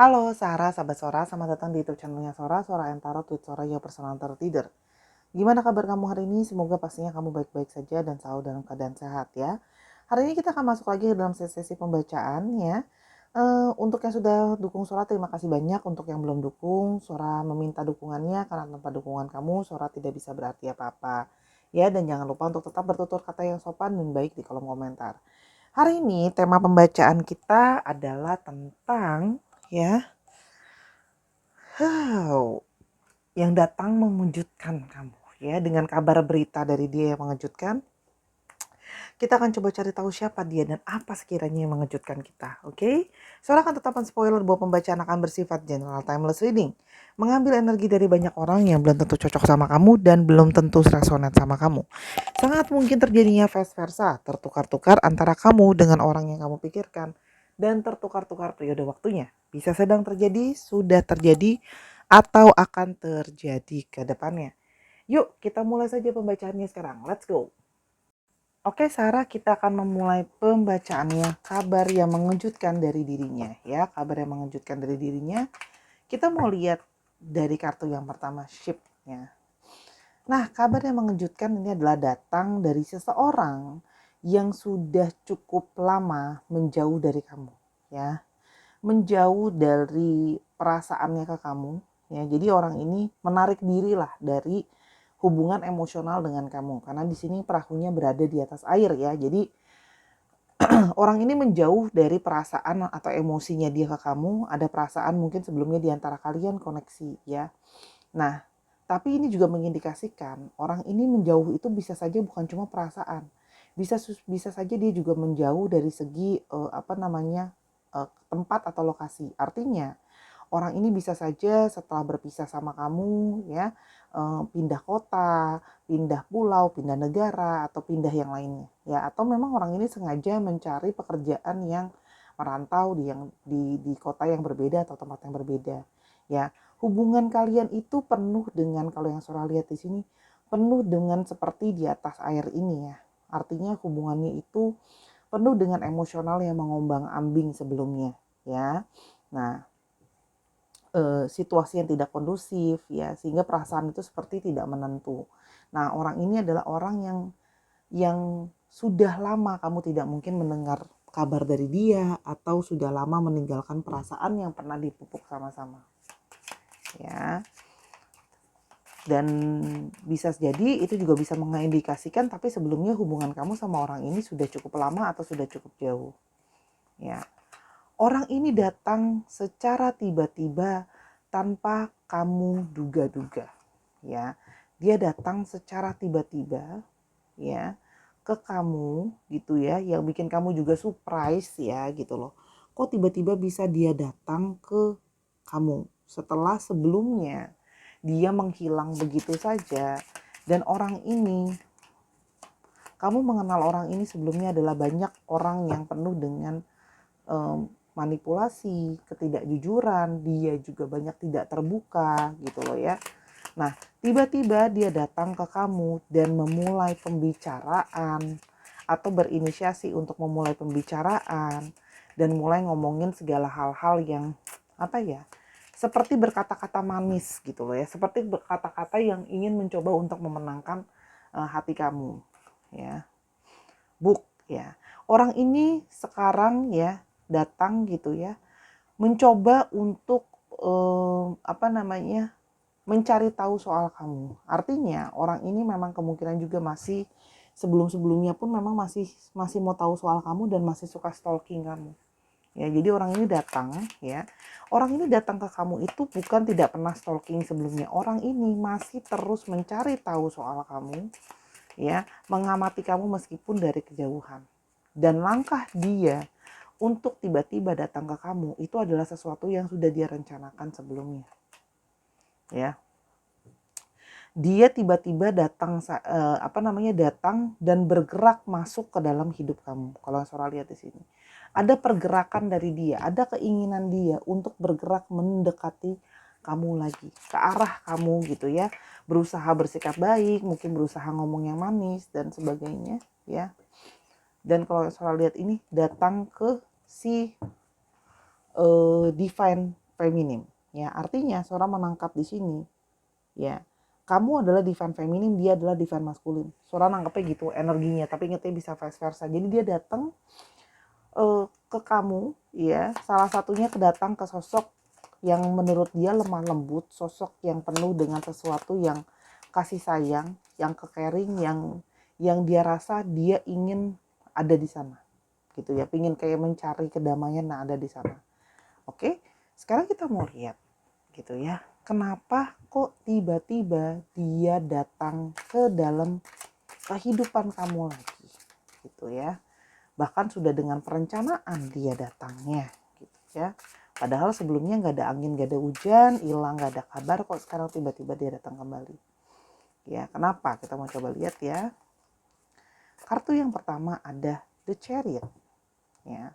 Halo Sarah, sahabat Sora, selamat datang di YouTube channelnya Sora, Sora Entaro, Tweet Sora, Your Personal Tarot Reader. Gimana kabar kamu hari ini? Semoga pastinya kamu baik-baik saja dan selalu dalam keadaan sehat ya. Hari ini kita akan masuk lagi ke dalam sesi pembacaan ya. Untuk yang sudah dukung Sora, terima kasih banyak. Untuk yang belum dukung, Sora meminta dukungannya karena tanpa dukungan kamu, Sora tidak bisa berarti apa-apa. Ya, dan jangan lupa untuk tetap bertutur kata yang sopan dan baik di kolom komentar. Hari ini tema pembacaan kita adalah tentang ya, yang datang mengejutkan kamu ya, dengan kabar berita dari dia yang mengejutkan. Kita akan coba cari tahu siapa dia dan apa sekiranya yang mengejutkan kita. Oke? Soalnya akan tetapkan spoiler bahwa pembacaan akan bersifat general timeless reading. Mengambil energi dari banyak orang yang belum tentu cocok sama kamu dan belum tentu resonate sama kamu. Sangat mungkin terjadinya vice versa, tertukar-tukar antara kamu dengan orang yang kamu pikirkan dan tertukar-tukar periode waktunya. Bisa sedang terjadi, sudah terjadi, atau akan terjadi ke depannya. Yuk, kita mulai saja pembacaannya sekarang. Let's go. Oke, Sarah, kita akan memulai pembacaannya. Kabar yang mengejutkan dari dirinya, ya. Kabar yang mengejutkan dari dirinya. Kita mau lihat dari kartu yang pertama, ship-nya. Nah, kabar yang mengejutkan ini adalah datang dari seseorang yang sudah cukup lama menjauh dari kamu, ya. Menjauh dari perasaannya ke kamu, ya. Jadi orang ini menarik diri lah dari hubungan emosional dengan kamu, karena di sini perahunya berada di atas air ya. Jadi orang ini menjauh dari perasaan atau emosinya dia ke kamu. Ada perasaan mungkin sebelumnya di antara kalian koneksi ya. Nah, tapi ini juga mengindikasikan orang ini menjauh itu bisa saja bukan cuma perasaan. Bisa saja dia juga menjauh dari segi tempat atau lokasi. Artinya orang ini bisa saja setelah berpisah sama kamu ya, pindah kota, pindah pulau, pindah negara, atau pindah yang lainnya ya, atau memang orang ini sengaja mencari pekerjaan yang merantau di kota yang berbeda atau tempat yang berbeda ya. Hubungan kalian itu penuh dengan, kalau yang Sora lihat di sini, penuh dengan seperti di atas air ini ya. Artinya hubungannya itu penuh dengan emosional yang mengombang-ambing sebelumnya ya. Nah, situasi yang tidak kondusif ya, sehingga perasaan itu seperti tidak menentu. Nah, orang ini adalah orang yang sudah lama kamu tidak mungkin mendengar kabar dari dia, atau sudah lama meninggalkan perasaan yang pernah dipupuk sama-sama ya. Dan bisa jadi itu juga bisa mengindikasikan tapi sebelumnya hubungan kamu sama orang ini sudah cukup lama atau sudah cukup jauh ya. Orang ini datang secara tiba-tiba tanpa kamu duga-duga ya. Dia datang secara tiba-tiba ya ke kamu gitu ya, yang bikin kamu juga surprise ya gitu loh. Kok tiba-tiba bisa dia datang ke kamu setelah sebelumnya dia menghilang begitu saja. Dan orang ini, kamu mengenal orang ini sebelumnya adalah banyak orang yang penuh dengan manipulasi, ketidakjujuran, dia juga banyak tidak terbuka gitu loh ya. Nah, tiba-tiba dia datang ke kamu dan memulai pembicaraan atau berinisiasi untuk memulai pembicaraan dan mulai ngomongin segala hal-hal yang seperti berkata-kata manis gitu loh ya, seperti berkata-kata yang ingin mencoba untuk memenangkan hati kamu ya. Ya. Orang ini sekarang ya datang gitu ya, mencoba untuk mencari tahu soal kamu. Artinya orang ini memang kemungkinan juga masih sebelum-sebelumnya pun memang masih mau tahu soal kamu dan masih suka stalking kamu. Ya, jadi orang ini datang ya. Orang ini datang ke kamu itu bukan tidak pernah stalking sebelumnya. Orang ini masih terus mencari tahu soal kamu ya, mengamati kamu meskipun dari kejauhan. Dan langkah dia untuk tiba-tiba datang ke kamu itu adalah sesuatu yang sudah dia rencanakan sebelumnya. Ya. Dia tiba-tiba datang datang dan bergerak masuk ke dalam hidup kamu. Kalau Sora lihat di sini. Ada pergerakan dari dia, ada keinginan dia untuk bergerak mendekati kamu lagi, ke arah kamu gitu ya. Berusaha bersikap baik, mungkin berusaha ngomong yang manis dan sebagainya ya. Dan kalau Sora lihat ini datang ke si divine feminim. Ya, artinya Sora menangkap di sini, ya, kamu adalah divine feminim, dia adalah divine maskulin. Sora nangkepnya gitu energinya, tapi ingetnya bisa vice versa. Jadi dia datang ke kamu, ya, salah satunya kedatang ke sosok yang menurut dia lemah lembut, sosok yang penuh dengan sesuatu yang kasih sayang, yang caring, yang dia rasa dia ingin ada di sana, gitu ya, pingin kayak mencari kedamaian, nah ada di sana. Oke, sekarang kita mau lihat, gitu ya, kenapa kok tiba-tiba dia datang ke dalam kehidupan kamu lagi, gitu ya. Bahkan sudah dengan perencanaan dia datangnya, gitu ya. Padahal sebelumnya nggak ada angin, nggak ada hujan, hilang, nggak ada kabar, kok sekarang tiba-tiba dia datang kembali. Ya, kenapa? Kita mau coba lihat ya. Kartu yang pertama ada The Chariot. Ya,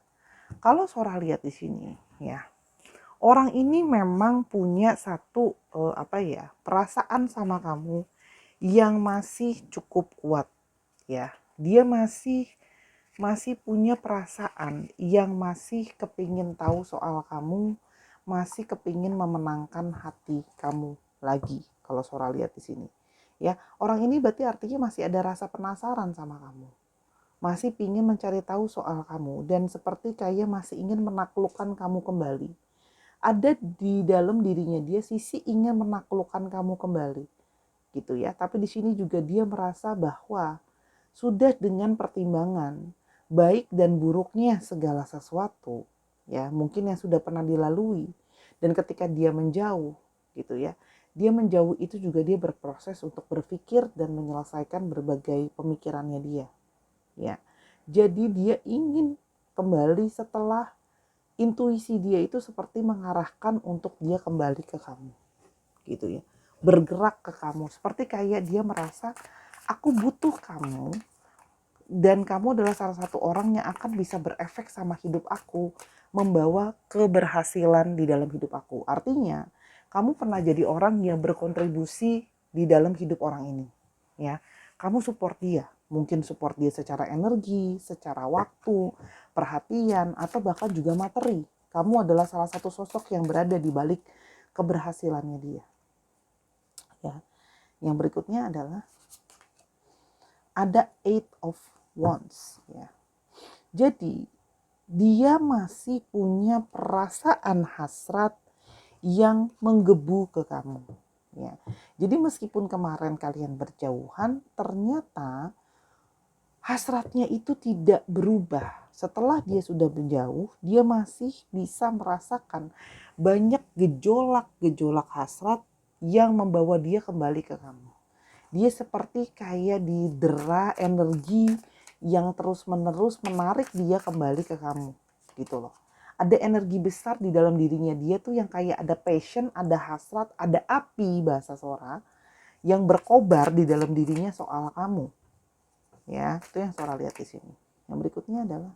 kalau Sora lihat di sini, ya, orang ini memang punya satu perasaan sama kamu yang masih cukup kuat, ya. Dia masih punya perasaan yang masih kepingin tahu soal kamu, masih kepingin memenangkan hati kamu lagi. Kalau Sora lihat di sini, ya, orang ini berarti artinya masih ada rasa penasaran sama kamu, masih pingin mencari tahu soal kamu, dan seperti kayak masih ingin menaklukkan kamu kembali. Ada di dalam dirinya dia sisi ingin menaklukkan kamu kembali, gitu ya. Tapi di sini juga dia merasa bahwa sudah dengan pertimbangan baik dan buruknya segala sesuatu, ya, mungkin yang sudah pernah dilalui, dan ketika dia menjauh, gitu ya, dia menjauh itu juga dia berproses untuk berpikir dan menyelesaikan berbagai pemikirannya dia, ya. Jadi dia ingin kembali setelah intuisi dia itu seperti mengarahkan untuk dia kembali ke kamu, gitu ya, bergerak ke kamu, seperti kayak dia merasa aku butuh kamu, dan kamu adalah salah satu orang yang akan bisa berefek sama hidup aku, membawa keberhasilan di dalam hidup aku. Artinya, kamu pernah jadi orang yang berkontribusi di dalam hidup orang ini, ya. Kamu support dia, mungkin support dia secara energi, secara waktu, perhatian, atau bahkan juga materi. Kamu adalah salah satu sosok yang berada di balik keberhasilannya dia. Ya. Yang berikutnya adalah ada Eight of Wands, ya. Jadi dia masih punya perasaan hasrat yang menggebu ke kamu, ya. Jadi meskipun kemarin kalian berjauhan, ternyata hasratnya itu tidak berubah. Setelah dia sudah menjauh, dia masih bisa merasakan banyak gejolak-gejolak hasrat yang membawa dia kembali ke kamu. Dia seperti kayak didera energi yang terus-menerus menarik dia kembali ke kamu, gitu loh. Ada energi besar di dalam dirinya dia tuh yang kayak ada passion, ada hasrat, ada api bahasa Sora yang berkobar di dalam dirinya soal kamu. Ya, itu yang Sora lihat di sini. Yang berikutnya adalah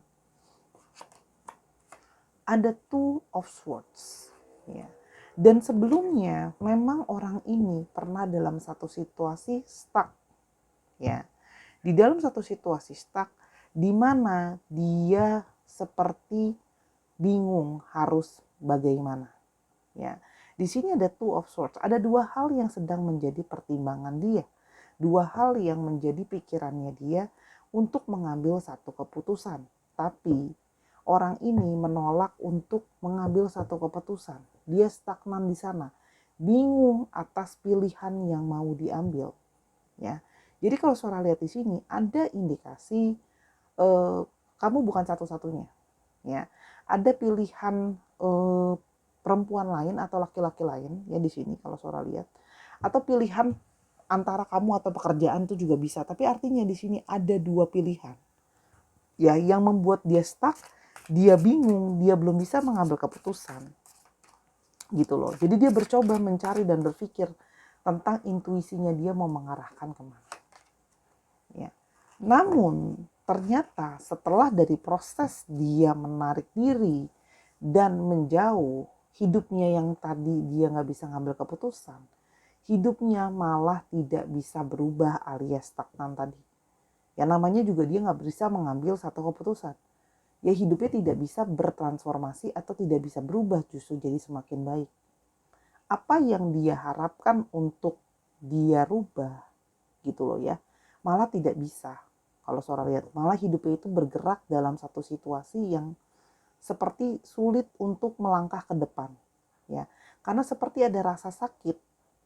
ada Two of Swords, ya. Dan sebelumnya memang orang ini pernah dalam satu situasi stuck, ya. Di dalam satu situasi stuck di mana dia seperti bingung harus bagaimana, ya. Di sini ada Two of Swords, ada dua hal yang sedang menjadi pertimbangan dia, dua hal yang menjadi pikirannya dia untuk mengambil satu keputusan. Tapi orang ini menolak untuk mengambil satu keputusan. Dia stagnan di sana, bingung atas pilihan yang mau diambil, ya. Jadi kalau Sora lihat di sini ada indikasi kamu bukan satu-satunya, ya. Ada pilihan perempuan lain atau laki-laki lain ya di sini kalau Sora lihat, atau pilihan antara kamu atau pekerjaan itu juga bisa. Tapi artinya di sini ada dua pilihan, ya, yang membuat dia stuck, dia bingung, dia belum bisa mengambil keputusan, gitu loh. Jadi dia bercoba mencari dan berpikir tentang intuisinya dia mau mengarahkan kemana, ya. Namun ternyata setelah dari proses dia menarik diri dan menjauh, hidupnya yang tadi dia nggak bisa ngambil keputusan, hidupnya malah tidak bisa berubah alias stagnan tadi. Ya namanya juga dia nggak bisa mengambil satu keputusan. ya hidupnya tidak bisa bertransformasi atau tidak bisa berubah, justru jadi semakin baik. Apa yang dia harapkan untuk dia rubah gitu loh ya, malah tidak bisa. Kalau Sora lihat, malah hidupnya itu bergerak dalam satu situasi yang seperti sulit untuk melangkah ke depan ya, karena seperti ada rasa sakit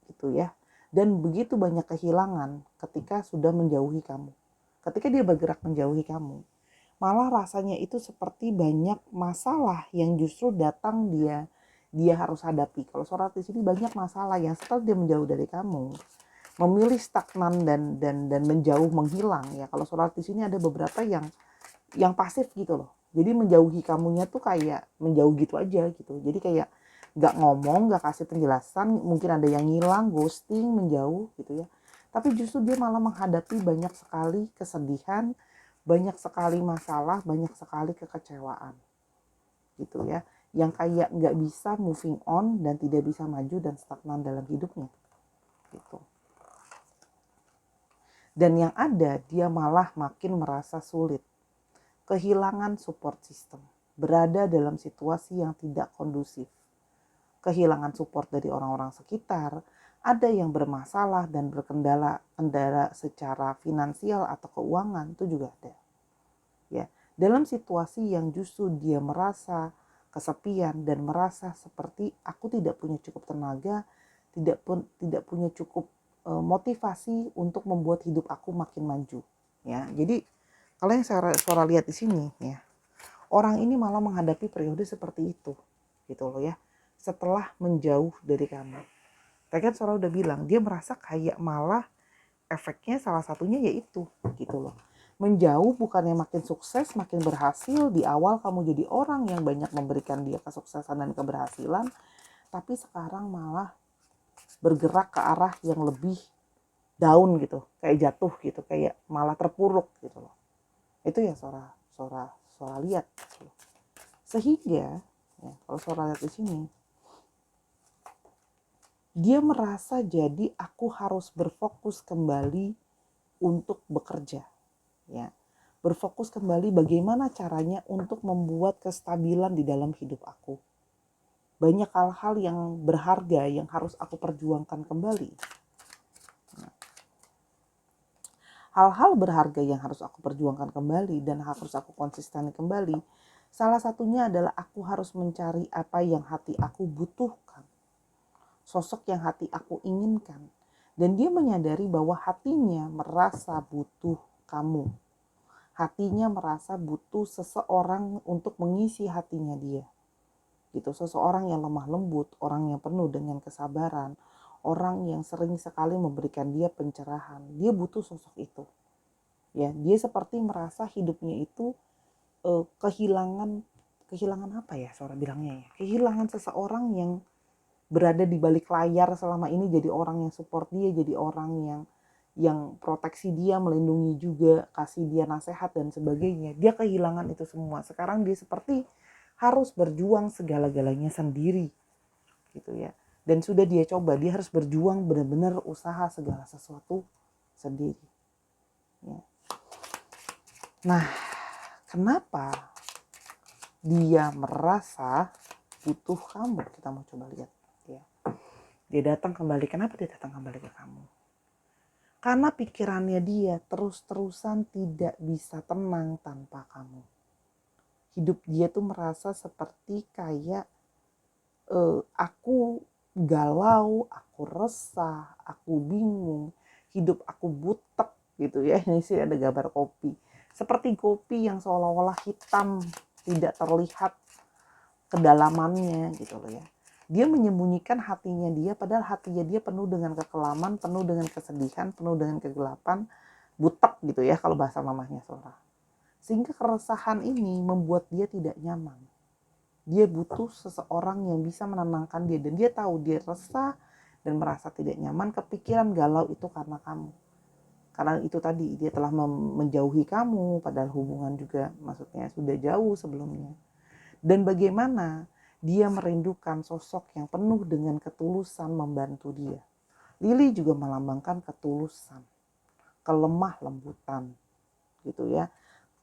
gitu ya, dan begitu banyak kehilangan ketika sudah menjauhi kamu. Ketika dia bergerak menjauhi kamu, malah rasanya itu seperti banyak masalah yang justru datang dia harus hadapi. Kalau Sora di sini banyak masalah yang setelah dia menjauh dari kamu, memilih stagnan dan menjauh, menghilang ya. Kalau Sora di sini ada beberapa yang pasif gitu loh. Jadi menjauhi kamunya tuh kayak menjauh gitu aja gitu. Jadi kayak nggak ngomong, nggak kasih penjelasan, mungkin ada yang ngilang, ghosting, menjauh gitu ya. Tapi justru dia malah menghadapi banyak sekali kesedihan, banyak sekali masalah, banyak sekali kekecewaan gitu ya. Yang kayak nggak bisa moving on dan tidak bisa maju dan stagnan dalam hidupnya gitu. Dan yang ada dia malah makin merasa sulit, kehilangan support system, berada dalam situasi yang tidak kondusif, kehilangan support dari orang-orang sekitar, ada yang bermasalah dan berkendala secara finansial atau keuangan, itu juga ada. Ya, dalam situasi yang justru dia merasa kesepian dan merasa seperti aku tidak punya cukup tenaga, tidak punya cukup motivasi untuk membuat hidup aku makin maju. Ya, jadi kalau yang Sora lihat di sini ya, orang ini malah menghadapi periode seperti itu, gitu loh ya. Setelah menjauh dari kamu, tadi kan Sora udah bilang dia merasa kayak malah efeknya salah satunya yaitu, gitu loh. Menjauh bukannya makin sukses, makin berhasil. Di awal kamu jadi orang yang banyak memberikan dia kesuksesan dan keberhasilan, tapi sekarang malah bergerak ke arah yang lebih down gitu, kayak jatuh gitu, kayak malah terpuruk gitu loh. Itu ya Sora lihat gitu. Sehingga ya, kalau Sora lihat di sini, dia merasa jadi aku harus berfokus kembali untuk bekerja ya, berfokus kembali bagaimana caranya untuk membuat kestabilan di dalam hidup aku. Banyak hal-hal yang berharga yang harus aku perjuangkan kembali. Hal-hal berharga yang harus aku perjuangkan kembali dan harus aku konsisten kembali. Salah satunya adalah aku harus mencari apa yang hati aku butuhkan, sosok yang hati aku inginkan. Dan dia menyadari bahwa hatinya merasa butuh kamu. Hatinya merasa butuh seseorang untuk mengisi hatinya dia. Gitu, seseorang yang lemah lembut, orang yang penuh dengan kesabaran, orang yang sering sekali memberikan dia pencerahan. Dia butuh sosok itu. Ya, dia seperti merasa hidupnya itu kehilangan apa ya Sora bilangnya ya? Kehilangan seseorang yang berada di balik layar selama ini, jadi orang yang support dia, jadi orang yang proteksi dia, melindungi juga, kasih dia nasihat dan sebagainya. Dia kehilangan itu semua. Sekarang dia seperti harus berjuang segala-galanya sendiri gitu ya. Dan sudah dia coba, dia harus berjuang benar-benar usaha segala sesuatu sendiri. Ya. Nah, kenapa dia merasa butuh kamu? Kita mau coba lihat ya. Dia datang kembali. Kenapa dia datang kembali ke kamu? Karena pikirannya dia terus-terusan tidak bisa tenang tanpa kamu. Hidup dia tuh merasa seperti kayak aku galau, aku resah, aku bingung, hidup aku butek gitu ya. Ini sih ada gambar kopi. Seperti kopi yang seolah-olah hitam, tidak terlihat kedalamannya gitu loh ya. Dia menyembunyikan hatinya dia, padahal hatinya dia penuh dengan kekelaman, penuh dengan kesedihan, penuh dengan kegelapan, butek gitu ya kalau bahasa mamahnya Sora. Sehingga keresahan ini membuat dia tidak nyaman. Dia butuh seseorang yang bisa menenangkan dia, dan dia tahu dia resah dan merasa tidak nyaman, kepikiran galau itu karena kamu. Karena itu tadi dia telah menjauhi kamu, padahal hubungan juga maksudnya sudah jauh sebelumnya. Dan bagaimana dia merindukan sosok yang penuh dengan ketulusan membantu dia. Lili juga melambangkan ketulusan, kelemah lembutan gitu ya.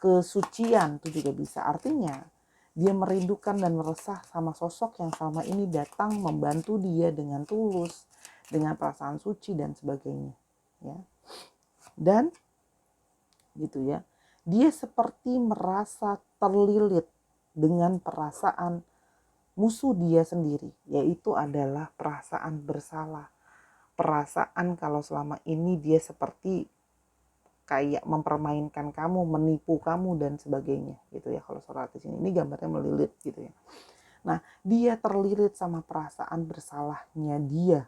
kesucian itu juga bisa. Artinya dia merindukan dan meresah sama sosok yang selama ini datang membantu dia dengan tulus, dengan perasaan suci dan sebagainya, ya. Dan gitu ya, dia seperti merasa terlilit dengan perasaan musuh dia sendiri, yaitu adalah perasaan bersalah. Perasaan kalau selama ini dia seperti kayak mempermainkan kamu, menipu kamu dan sebagainya gitu ya. Kalau surat di sini ini gambarnya melilit gitu ya. Nah, dia terlilit sama perasaan bersalahnya dia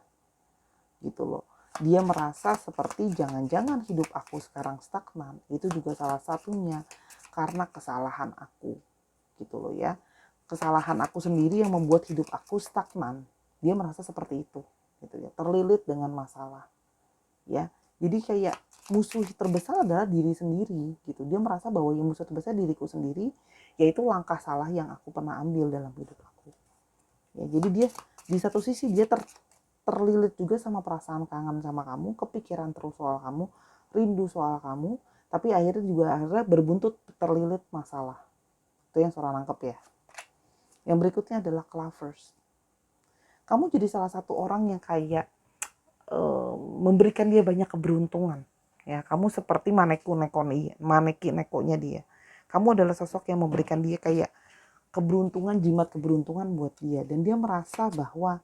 gitu loh. Dia merasa seperti jangan-jangan hidup aku sekarang stagnan. Itu juga salah satunya karena kesalahan aku gitu loh ya. Kesalahan aku sendiri yang membuat hidup aku stagnan. Dia merasa seperti itu gitu ya. Terlilit dengan masalah ya. Jadi kayak musuh terbesar adalah diri sendiri gitu. Dia merasa bahwa yang musuh terbesar diriku sendiri, yaitu langkah salah yang aku pernah ambil dalam hidup aku. Ya, jadi dia di satu sisi dia terlilit juga sama perasaan kangen sama kamu, kepikiran terus soal kamu, rindu soal kamu, tapi akhirnya berbuntut terlilit masalah. Itu yang Sora nangkep ya. Yang berikutnya adalah clovers. Kamu jadi salah satu orang yang kayak memberikan dia banyak keberuntungan. Ya, kamu seperti maneki-nekonya dia. Kamu adalah sosok yang memberikan dia kayak keberuntungan, jimat keberuntungan buat dia. Dan dia merasa bahwa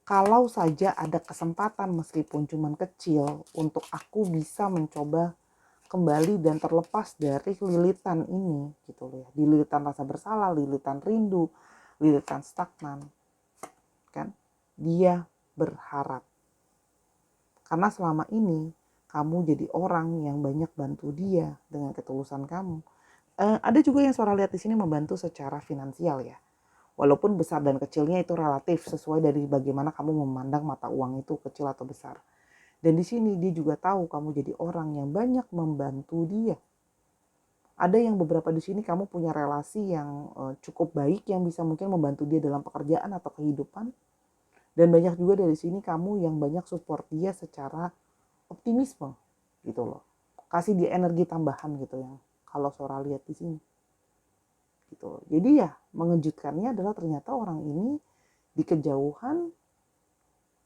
kalau saja ada kesempatan meskipun cuma kecil untuk aku bisa mencoba kembali dan terlepas dari lilitan ini gitu loh ya. Lilitan rasa bersalah, lilitan rindu, lilitan stagnan. Kan? Dia berharap. Karena selama ini kamu jadi orang yang banyak bantu dia dengan ketulusan kamu. Ada juga yang Sora lihat di sini membantu secara finansial ya. Walaupun besar dan kecilnya itu relatif sesuai dari bagaimana kamu memandang mata uang itu kecil atau besar. Dan di sini dia juga tahu kamu jadi orang yang banyak membantu dia. Ada yang beberapa di sini kamu punya relasi yang cukup baik yang bisa mungkin membantu dia dalam pekerjaan atau kehidupan. Dan banyak juga dari sini kamu yang banyak support dia secara optimisme gitu loh. Kasih dia energi tambahan gitu yang kalau Sora lihat di sini. Gitu. Jadi ya mengejutkannya adalah ternyata orang ini di kejauhan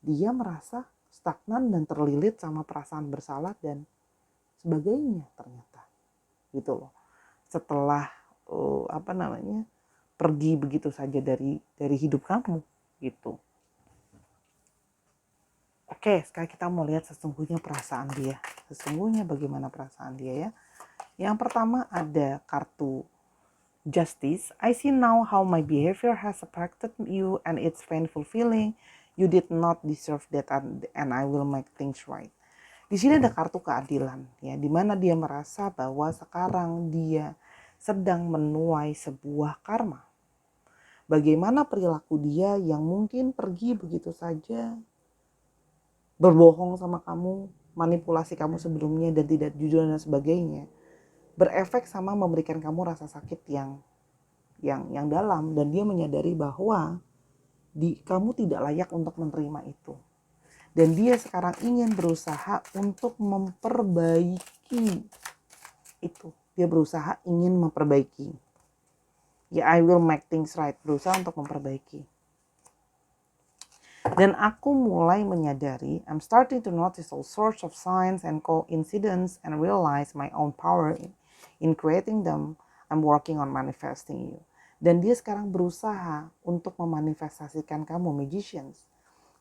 dia merasa stagnan dan terlilit sama perasaan bersalah dan sebagainya ternyata. Gitu loh. Setelah pergi begitu saja dari hidup kamu gitu. Oke, sekarang kita mau lihat sesungguhnya perasaan dia. Sesungguhnya bagaimana perasaan dia ya. Yang pertama ada kartu Justice. I see now how my behavior has affected you and it's painful feeling. You did not deserve that and I will make things right. Di sini ada kartu keadilan ya, di mana dia merasa bahwa sekarang dia sedang menuai sebuah karma. Bagaimana perilaku dia yang mungkin pergi begitu saja, berbohong sama kamu, manipulasi kamu sebelumnya dan tidak jujur dan sebagainya, berefek sama memberikan kamu rasa sakit yang dalam dan dia menyadari bahwa kamu tidak layak untuk menerima itu. Dan dia sekarang ingin berusaha untuk memperbaiki itu. Dia berusaha ingin memperbaiki. Ya, I will make things right. Berusaha untuk memperbaiki. Dan aku mulai menyadari, I'm starting to notice all sorts of signs and coincidence and realize my own power in creating them. I'm working on manifesting you. Dan dia sekarang berusaha untuk memanifestasikan kamu, magicians.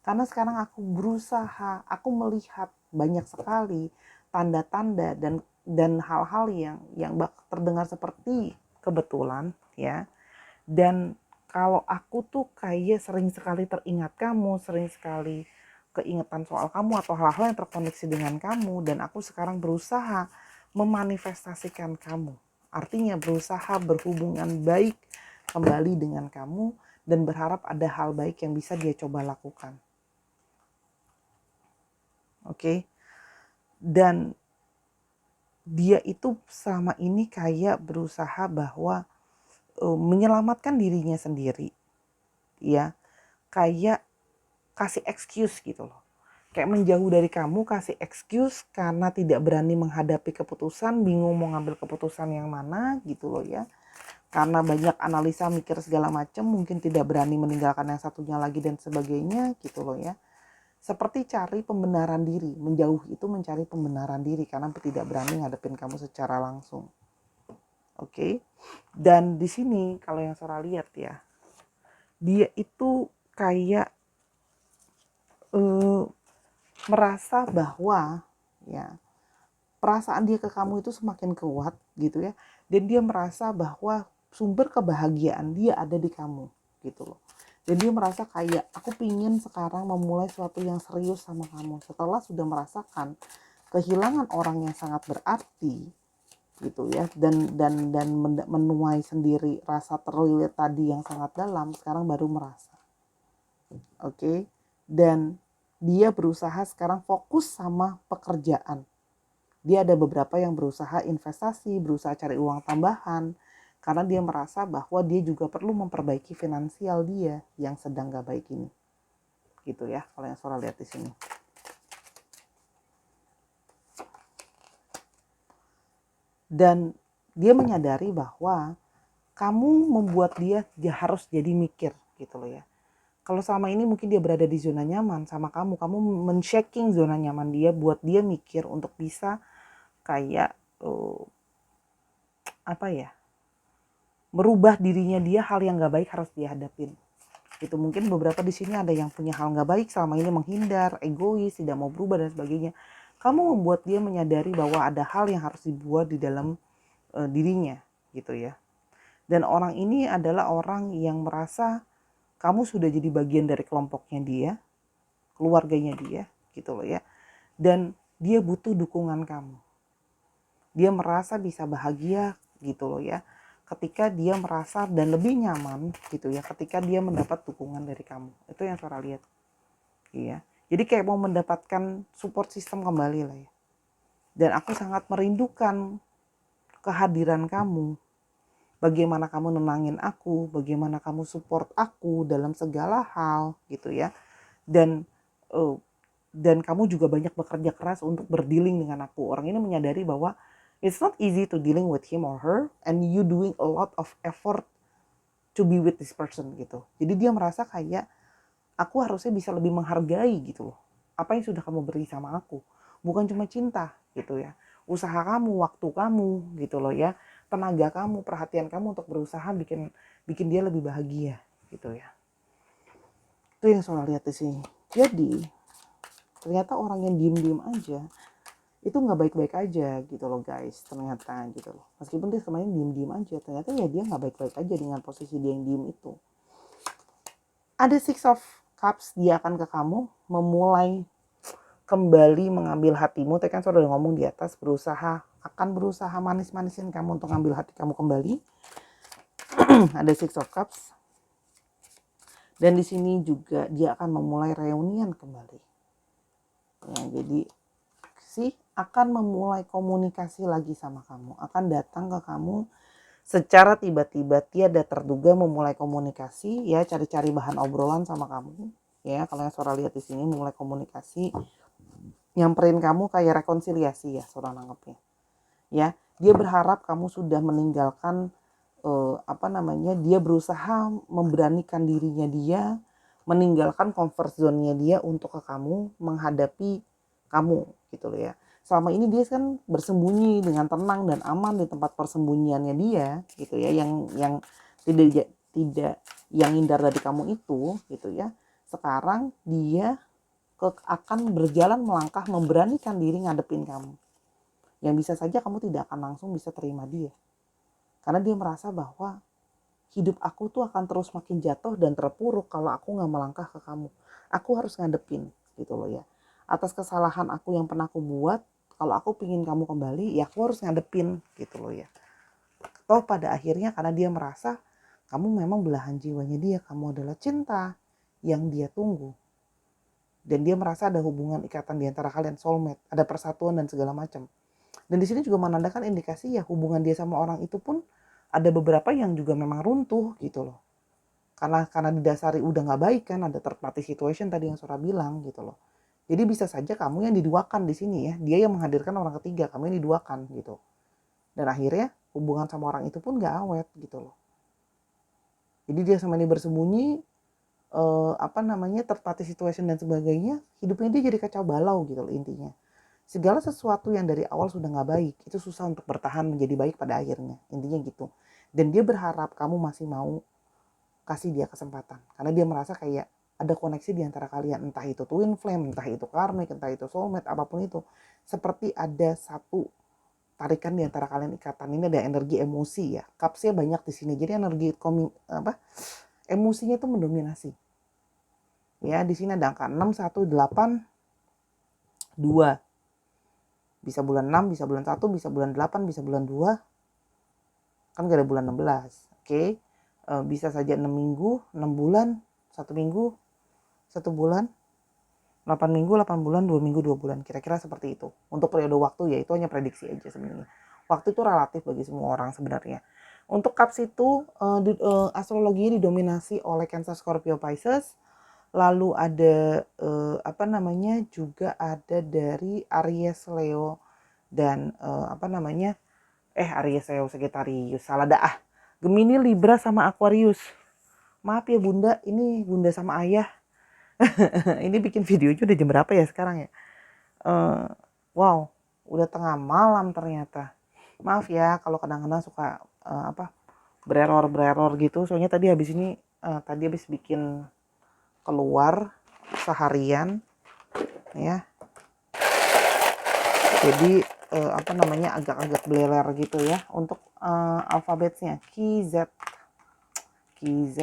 Karena sekarang aku berusaha, aku melihat banyak sekali tanda-tanda dan hal-hal yang terdengar seperti kebetulan ya. Dan kalau aku tuh kayak sering sekali teringat kamu, sering sekali keingetan soal kamu atau hal-hal yang terkoneksi dengan kamu, dan aku sekarang berusaha memanifestasikan kamu. Artinya berusaha berhubungan baik kembali dengan kamu dan berharap ada hal baik yang bisa dia coba lakukan. Oke. Dan dia itu selama ini kayak berusaha bahwa menyelamatkan dirinya sendiri. Ya, kayak kasih excuse gitu loh. kayak menjauh dari kamu, kasih excuse karena tidak berani menghadapi keputusan, bingung mau ngambil keputusan yang mana gitu loh ya. Karena banyak analisa, mikir segala macam, mungkin tidak berani meninggalkan yang satunya lagi dan sebagainya gitu loh ya. Seperti cari pembenaran diri, menjauh itu mencari pembenaran diri karena tidak berani ngadepin kamu secara langsung. Oke. Dan di sini kalau yang Sora lihat ya, dia itu kayak merasa bahwa ya perasaan dia ke kamu itu semakin kuat gitu ya, dan dia merasa bahwa sumber kebahagiaan dia ada di kamu gitu loh. Dan dia merasa kayak aku pingin sekarang memulai sesuatu yang serius sama kamu setelah sudah merasakan kehilangan orang yang sangat berarti gitu ya, dan menuai sendiri rasa terlilit tadi yang sangat dalam, sekarang baru merasa oke. Dan dia berusaha sekarang fokus sama pekerjaan. Dia ada beberapa yang berusaha investasi, berusaha cari uang tambahan, karena dia merasa bahwa dia juga perlu memperbaiki finansial dia yang sedang gak baik ini. Gitu ya, kalau yang Sora lihat di sini. Dan dia menyadari bahwa kamu membuat dia harus jadi mikir gitu loh ya. Kalau selama ini mungkin dia berada di zona nyaman sama kamu men-shaking zona nyaman dia, buat dia mikir untuk bisa kayak merubah dirinya dia, hal yang gak baik harus dia hadapin. Itu mungkin beberapa di sini ada yang punya hal gak baik selama ini, menghindar, egois, tidak mau berubah dan sebagainya. Kamu membuat dia menyadari bahwa ada hal yang harus dibuat di dalam dirinya gitu ya. Dan orang ini adalah orang yang merasa kamu sudah jadi bagian dari kelompoknya dia, keluarganya dia gitu loh ya. Dan dia butuh dukungan kamu. Dia merasa bisa bahagia gitu loh ya, ketika dia merasa dan lebih nyaman gitu ya ketika dia mendapat dukungan dari kamu. Itu yang Sora lihat. Iya. Jadi kayak mau mendapatkan support system kembali lah ya. Dan aku sangat merindukan kehadiran kamu. Bagaimana kamu nenangin aku, bagaimana kamu support aku dalam segala hal gitu ya. Dan kamu juga banyak bekerja keras untuk berdealing dengan aku. Orang ini menyadari bahwa it's not easy to dealing with him or her, and you doing a lot of effort to be with this person gitu. Jadi dia merasa kayak aku harusnya bisa lebih menghargai gitu loh apa yang sudah kamu beri sama aku. Bukan cuma cinta gitu ya, usaha kamu, waktu kamu gitu loh ya, tenaga kamu, perhatian kamu untuk berusaha bikin dia lebih bahagia gitu ya. Itu yang saya lihat di sini. Jadi ternyata orang yang diem-diem aja itu nggak baik-baik aja gitu loh guys, ternyata gitu loh. Meskipun dia kemarin diem-diem aja, ternyata ya dia nggak baik-baik aja dengan posisi dia yang diem itu. Ada Six of Cups, dia akan ke kamu memulai kembali mengambil hatimu. Tadi kan saya udah ngomong di atas, akan berusaha manis-manisin kamu untuk ngambil hati kamu kembali. Ada Six of Cups. Dan di sini juga dia akan memulai reunian kembali. Ya, jadi akan memulai komunikasi lagi sama kamu, akan datang ke kamu secara tiba-tiba, tiada terduga memulai komunikasi ya, cari-cari bahan obrolan sama kamu ya. Kalau yang Sora lihat di sini memulai komunikasi, nyamperin kamu kayak rekonsiliasi ya Sora nanggepnya ya. Dia berharap kamu sudah meninggalkan dia berusaha memberanikan dirinya dia, meninggalkan comfort zone-nya dia untuk ke kamu, menghadapi kamu gitu loh ya. Selama ini dia kan bersembunyi dengan tenang dan aman di tempat persembunyiannya dia gitu ya, yang tidak yang hindar dari kamu itu gitu ya. Sekarang dia akan berjalan melangkah, memberanikan diri ngadepin kamu, yang bisa saja kamu tidak akan langsung bisa terima dia, karena dia merasa bahwa hidup aku tuh akan terus makin jatuh dan terpuruk kalau aku gak melangkah ke kamu. Aku harus ngadepin gitu loh ya, atas kesalahan aku yang pernah aku buat. Kalau aku pingin kamu kembali ya aku harus ngadepin gitu loh ya. Toh pada akhirnya karena dia merasa kamu memang belahan jiwanya dia, kamu adalah cinta yang dia tunggu, dan dia merasa ada hubungan ikatan di antara kalian, soulmate, ada persatuan dan segala macam. Dan di sini juga menandakan indikasi ya hubungan dia sama orang itu pun ada beberapa yang juga memang runtuh gitu loh. Karena didasari udah nggak baik kan, ada third party situation tadi yang Sora bilang gitu loh. Jadi bisa saja kamu yang diduakan di sini ya. Dia yang menghadirkan orang ketiga, kamu yang diduakan gitu. Dan akhirnya hubungan sama orang itu pun gak awet gitu loh. Jadi dia sama ini bersembunyi, third situation dan sebagainya, hidupnya dia jadi kacau balau gitu loh intinya. Segala sesuatu yang dari awal sudah gak baik, itu susah untuk bertahan menjadi baik pada akhirnya. Intinya gitu. Dan dia berharap kamu masih mau kasih dia kesempatan. Karena dia merasa kayak ada koneksi di antara kalian. Entah itu twin flame, entah itu karmic, entah itu soulmate, apapun itu. Seperti ada satu tarikan di antara kalian, ikatan. Ini ada energi emosi ya. Cupsnya banyak di sini. Jadi energi emosinya itu mendominasi. Ya, di sini ada angka 6, 1, 8, 2. Bisa bulan 6, bisa bulan 1, bisa bulan 8, bisa bulan 2. Kan gak ada bulan 16. Oke. Bisa saja 6 minggu, 6 bulan, 1 minggu, 1 bulan, 8 minggu, 8 bulan, 2 minggu, 2 bulan. Kira-kira seperti itu. Untuk periode waktu ya itu hanya prediksi aja sebenarnya. Waktu itu relatif bagi semua orang sebenarnya. Untuk Cups itu astrologi didominasi oleh Cancer, Scorpio, Pisces. Lalu ada juga ada dari Aries, Leo dan Aries, Leo, Sagittarius. Salah dah. Gemini, Libra sama Aquarius. Maaf ya Bunda, ini Bunda sama Ayah. Ini bikin videonya udah jam berapa ya sekarang ya? Wow, udah tengah malam ternyata. Maaf ya kalau kadang-kadang suka bererror gitu. Soalnya tadi habis bikin keluar seharian ya. Jadi agak-agak beleler gitu ya. Untuk alfabetnya KZ Z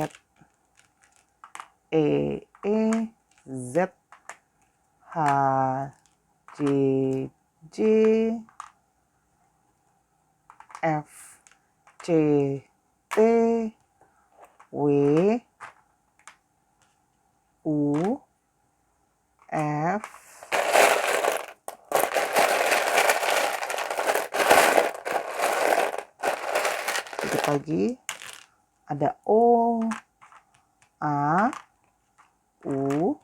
H J J F C T W U F sedikit lagi ada O A U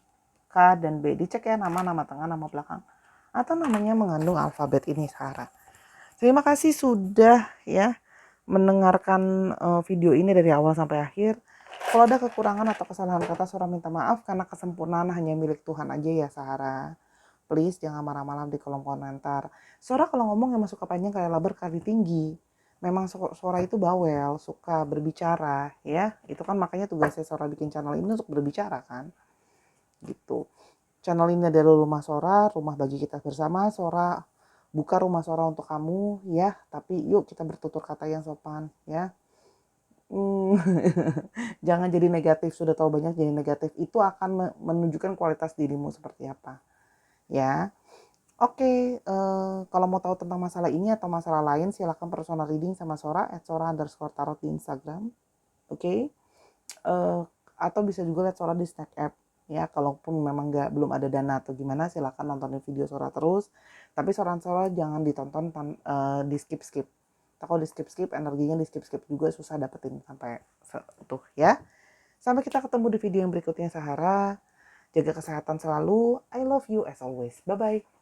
K dan B. Dicek ya nama tengah, nama belakang atau namanya mengandung alfabet ini Sarah. Terima kasih sudah ya mendengarkan video ini dari awal sampai akhir. Kalau ada kekurangan atau kesalahan kata, Sora minta maaf karena kesempurnaan hanya milik Tuhan aja ya Sarah. Please jangan marah-marah di kolom komentar. Sora kalau ngomong yang masuk ke panjang kayak laber kali tinggi. Memang Sora itu bawel, suka berbicara ya. Itu kan makanya tugasnya Sora bikin channel ini untuk berbicara kan. Gitu. Channel ini adalah rumah Sora, rumah bagi kita bersama. Sora buka rumah Sora untuk kamu ya, tapi yuk kita bertutur kata yang sopan ya. Jangan jadi negatif, sudah tahu banyak jadi negatif. Itu akan menunjukkan kualitas dirimu seperti apa. Ya. Oke, kalau mau tahu tentang masalah ini atau masalah lain silahkan personal reading sama Sora @sora_tarot di Instagram. Oke. Atau bisa juga lihat Sora di Snack App. Ya, kalaupun memang belum ada dana atau gimana silahkan nontonin video Sora terus. Tapi Sora jangan ditonton di skip. Kalau di skip energinya di skip juga susah dapetin sampai tuh ya. Sampai kita ketemu di video yang berikutnya Sahara. Jaga kesehatan selalu. I love you as always. Bye bye.